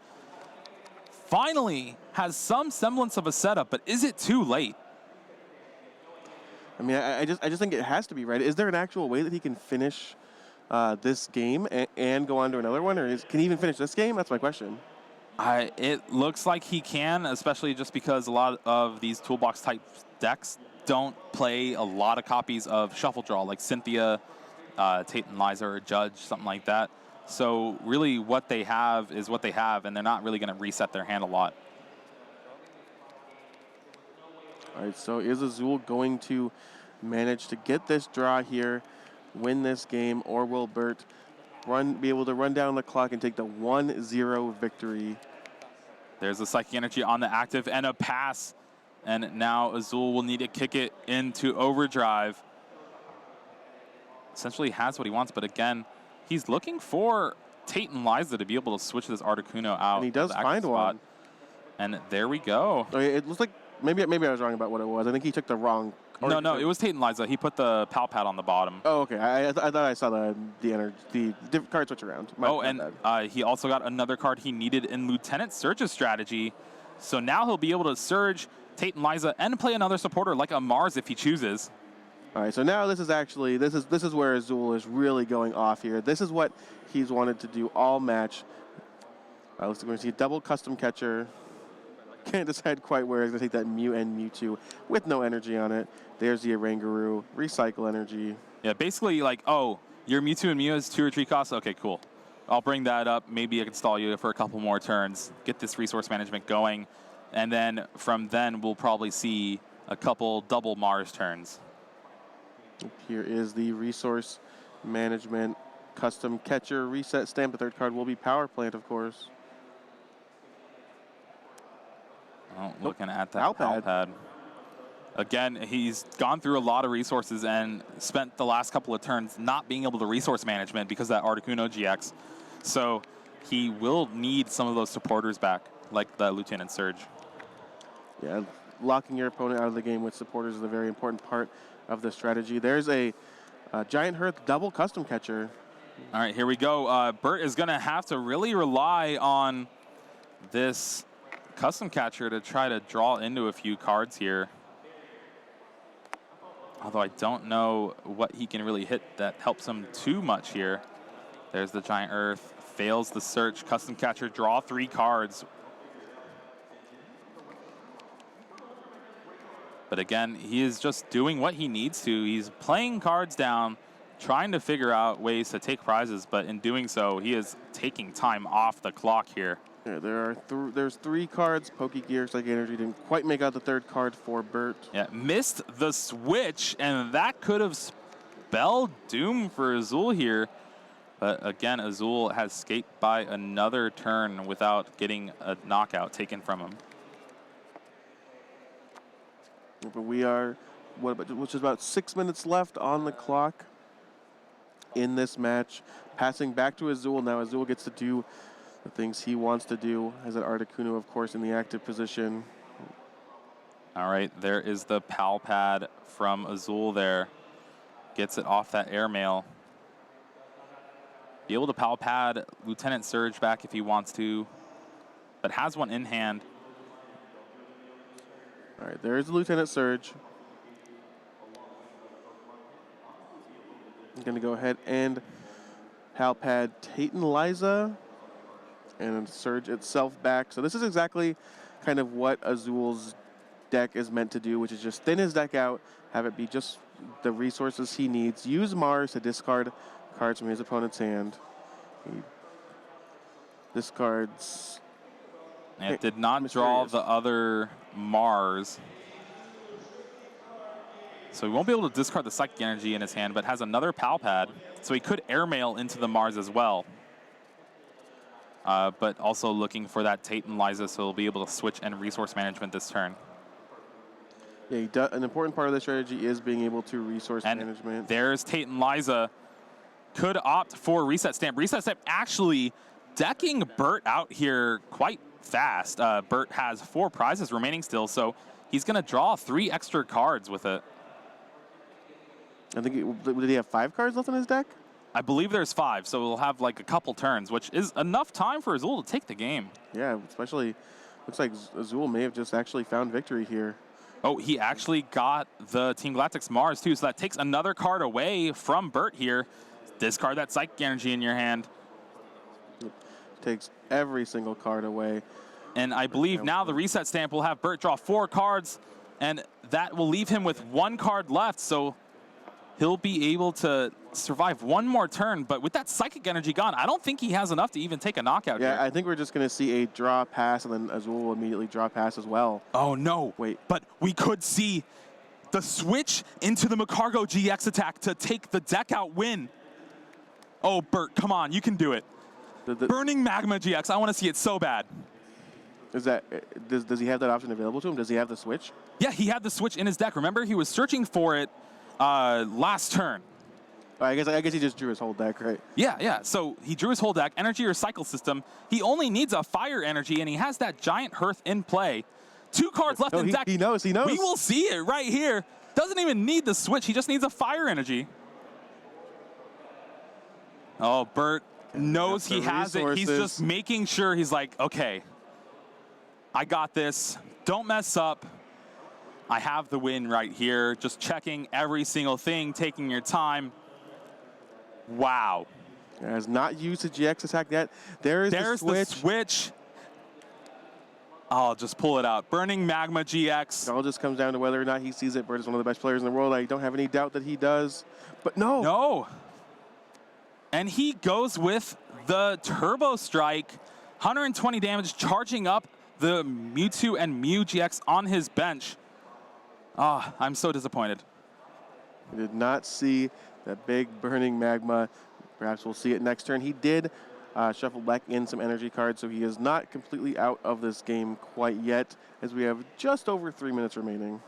Finally has some semblance of a setup, but is it too late? I mean, I just think it has to be, right? Is there an actual way that he can finish this game and go on to another one? Or can he even finish this game? That's my question. It looks like he can, especially just because a lot of these toolbox type decks don't play a lot of copies of Shuffle Draw, like Cynthia, Tate and Liza, or Judge, something like that. So really what they have is what they have, and they're not really going to reset their hand a lot. All right, so is Azul going to manage to get this draw here, win this game, or will Bert be able to run down the clock and take the 1-0 victory? There's a Psychic Energy on the active and a pass. And now Azul will need to kick it into overdrive. Essentially has what he wants, but again, he's looking for Tate and Liza to be able to switch this Articuno out. And he does find one. And there we go. Okay, it looks like maybe I was wrong about what it was. I think he took the wrong. No, it was Tate and Liza. He put the Pal Pad on the bottom. Oh, okay. I thought I saw the different card switch around. He also got another card he needed in Lieutenant Surge's strategy. So now he'll be able to Surge Tate and Liza and play another supporter like a Mars if he chooses. All right, so now this is where Azul is really going off here. This is what he's wanted to do all match. Looks like we're going to see a double custom catcher. Can't decide quite where he's going to take that Mew and Mewtwo with no energy on it. There's the Oranguru, recycle energy. Yeah, basically like, oh, your Mewtwo and Mew has 2 retreat costs? Okay, cool. I'll bring that up. Maybe I can stall you for a couple more turns, get this resource management going, and then from then we'll probably see a couple double Mars turns. Here is the resource management custom catcher reset stamp. The third card will be Power Plant, of course. Oh, looking at that Palpad. Again, he's gone through a lot of resources and spent the last couple of turns not being able to resource management because of that Articuno GX. So he will need some of those supporters back, like the Lieutenant Surge. Yeah, locking your opponent out of the game with supporters is a very important part of the strategy. There's a Giant Hearth double custom catcher. All right, here we go. Bert is going to have to really rely on this custom catcher to try to draw into a few cards here. Although I don't know what he can really hit that helps him too much here. There's the Giant Earth, fails the search, custom catcher, draw 3 cards. But again, he is just doing what he needs to. He's playing cards down, trying to figure out ways to take prizes, but in doing so, he is taking time off the clock here. Yeah, there's 3 cards. Pokegear, Psychic Energy didn't quite make out the 3rd card for Bert. Yeah, missed the switch, and that could have spelled doom for Azul here. But again, Azul has escaped by another turn without getting a knockout taken from him. But we are, which is about 6 minutes left on the clock in this match. Passing back to Azul. Now Azul gets to do the things he wants to do. Has an Articuno, of course, in the active position. All right, there is the Palpad from Azul there. Gets it off that airmail. Be able to Palpad Lieutenant Surge back if he wants to, but has one in hand. All right, there's the Lieutenant Surge. I'm going to go ahead and Palpad Titan Liza and Surge itself back. So this is exactly kind of what Azul's deck is meant to do, which is just thin his deck out, have it be just the resources he needs. Use Mars to discard cards from his opponent's hand. He discards. And it did not draw the other Mars. So he won't be able to discard the Psychic Energy in his hand, but has another Palpad. So he could airmail into the Mars as well. But also looking for that Titan Liza, so he'll be able to switch and resource management this turn. Yeah, an important part of the strategy is being able to resource management. There's Titan Liza. Could opt for Reset Stamp. Reset Stamp actually decking Bert out here quite fast. Bert has 4 prizes remaining still, so he's going to draw 3 extra cards with it. I think, did he have 5 cards left in his deck? I believe there's 5, so we'll have like a couple turns, which is enough time for Azul to take the game. Yeah, especially, looks like Azul may have just actually found victory here. Oh, he actually got the Team Galactic's Mars too, so that takes another card away from Bert here. Discard that Psychic Energy in your hand. It takes every single card away. And I believe now the Reset Stamp will have Bert draw 4 cards, and that will leave him with 1 card left, so he'll be able to survive 1 more turn. But with that Psychic Energy gone, I don't think he has enough to even take a knockout here. Yeah, I think we're just going to see a draw pass, and then Azul will immediately draw pass as well. Oh, no. Wait. But we could see the switch into the Macargo GX attack to take the deck out win. Oh, Bert, come on. You can do it. Burning Magma GX. I want to see it so bad. Is that, does he have that option available to him? Does he have the switch? Yeah, he had the switch in his deck. Remember, he was searching for it last turn. Oh, I guess he just drew his whole deck, right? Yeah. So he drew his whole deck, energy or cycle system. He only needs a fire energy, and he has that Giant Hearth in play. 2 cards left in deck. He knows. We will see it right here. Doesn't even need the switch. He just needs a fire energy. Oh, Bert knows he has it. He's just making sure. He's like, okay, I got this. Don't mess up. I have the win right here. Just checking every single thing, taking your time. Wow. Has not used the GX attack yet. There's the switch. I'll just pull it out. Burning Magma GX. It all just comes down to whether or not he sees it. Bert is one of the best players in the world. I don't have any doubt that he does. But no. No. And he goes with the Turbo Strike. 120 damage, charging up the Mewtwo and Mew GX on his bench. Ah, I'm so disappointed. He did not see that big burning magma. Perhaps we'll see it next turn. He did shuffle back in some energy cards, so he is not completely out of this game quite yet, as we have just over 3 minutes remaining.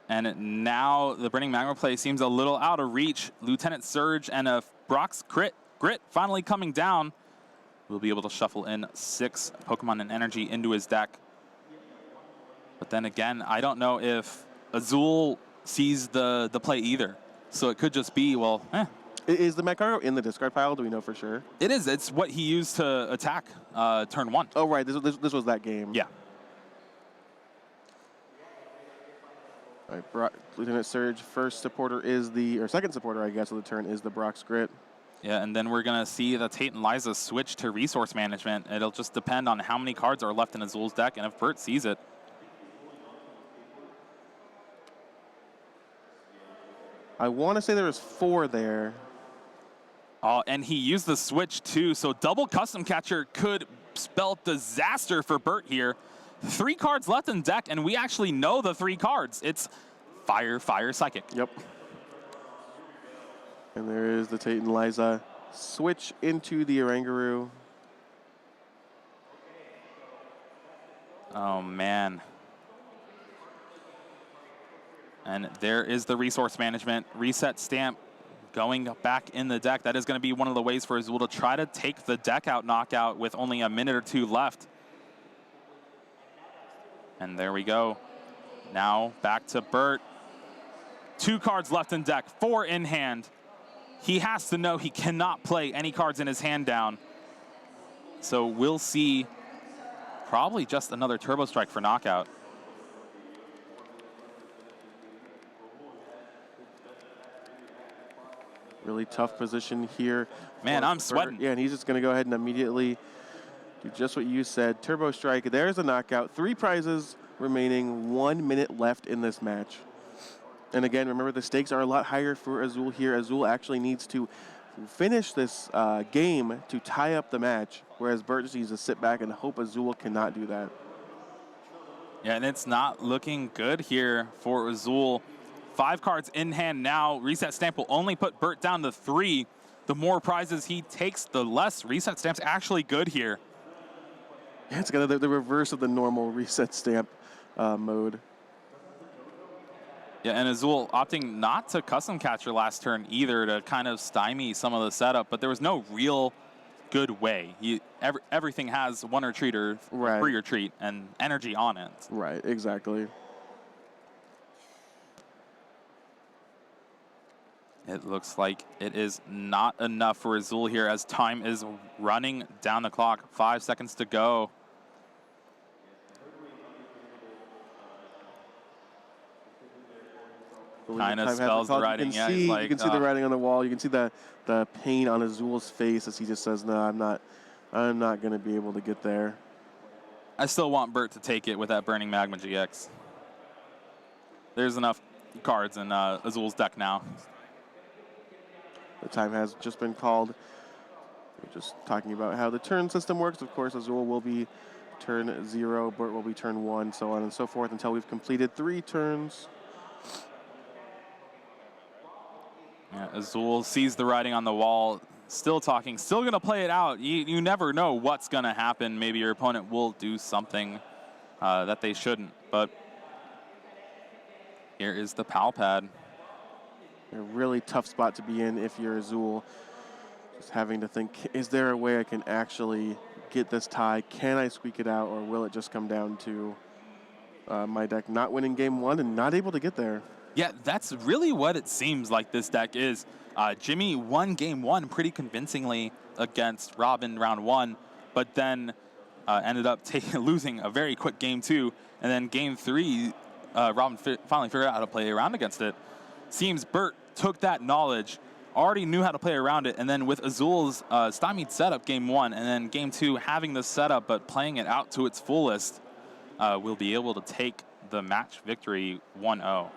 And now the Burning Magma play seems a little out of reach. Lieutenant Surge and a Brock's Grit finally coming down. We'll be able to shuffle in 6 Pokemon and energy into his deck. But then again, I don't know if Azul sees the play either. So it could just be, well, Is the Magcargo in the discard pile? Do we know for sure? It is. It's what he used to attack turn 1. Oh, right. This was that game. Yeah. All right, Lieutenant Surge, first supporter is or second supporter, I guess, of the turn is the Brock's Grit. Yeah, and then we're going to see the Tate and Liza switch to resource management. It'll just depend on how many cards are left in Azul's deck and if Bert sees it. I want to say there was 4 there. And he used the switch too, so double custom catcher could spell disaster for Bert here. 3 cards left in deck, and we actually know the 3 cards. It's Fire, Fire, Psychic. Yep. And there is the Tate and Liza switch into the Oranguru. Oh, man. And there is the resource management. Reset stamp going back in the deck. That is going to be one of the ways for Azul to try to take the deck out knockout with only a minute or 2 left. And there we go. Now back to Bert. 2 cards left in deck, 4 in hand. He has to know he cannot play any cards in his hand down. So we'll see probably just another Turbo Strike for knockout. Really tough position here. Man, I'm sweating. Yeah, and he's just going to go ahead and immediately do just what you said. Turbo Strike, there's a knockout. 3 prizes remaining, 1 minute left in this match. And again, remember the stakes are a lot higher for Azul here. Azul actually needs to finish this game to tie up the match, whereas Bert just needs to sit back and hope Azul cannot do that. Yeah, and it's not looking good here for Azul. 5 cards in hand now. Reset stamp will only put Bert down to 3. The more prizes he takes, the less reset stamp's actually good here. Yeah, it's kind of the reverse of the normal reset stamp mode. Yeah, and Azul opting not to custom catcher last turn either to kind of stymie some of the setup, but there was no real good way. Everything has 1 retreat or 3 retreat and energy on it. Right, exactly. It looks like it is not enough for Azul here as time is running down the clock. 5 seconds to go. Kind of spells the writing. You can see the writing on the wall. You can see the pain on Azul's face as he just says, "No, I'm not going to be able to get there." I still want Bert to take it with that Burning Magma GX. There's enough cards in Azul's deck now. The time has just been called. We're just talking about how the turn system works. Of course, Azul will be turn 0, Bert will be turn 1, so on and so forth until we've completed 3 turns. Yeah, Azul sees the writing on the wall, still talking, still going to play it out. You never know what's going to happen. Maybe your opponent will do something that they shouldn't. But here is the Pal Pad. A really tough spot to be in if you're Azul. Just having to think, is there a way I can actually get this tie? Can I squeak it out, or will it just come down to my deck not winning game 1 and not able to get there? Yeah, that's really what it seems like this deck is. Jimmy won game 1 pretty convincingly against Robin round 1, but then ended up losing a very quick game 2, and then game 3, Robin finally figured out how to play around against it. Seems Bert took that knowledge, already knew how to play around it, and then with Azul's stymied setup game 1, and then game 2 having the setup but playing it out to its fullest, will be able to take the match victory 1-0.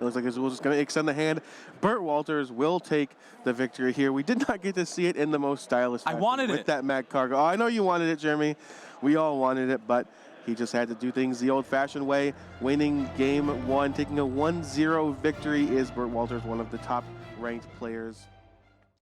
It looks like Azul's just going to extend the hand. Bert Wolters will take the victory here. We did not get to see it in the most stylish fashion. I wanted with it. that Mac Cargo. Oh, I know you wanted it, Jeremy. We all wanted it, but he just had to do things the old-fashioned way. Winning game 1, taking a 1-0 victory is Bert Wolters, one of the top-ranked players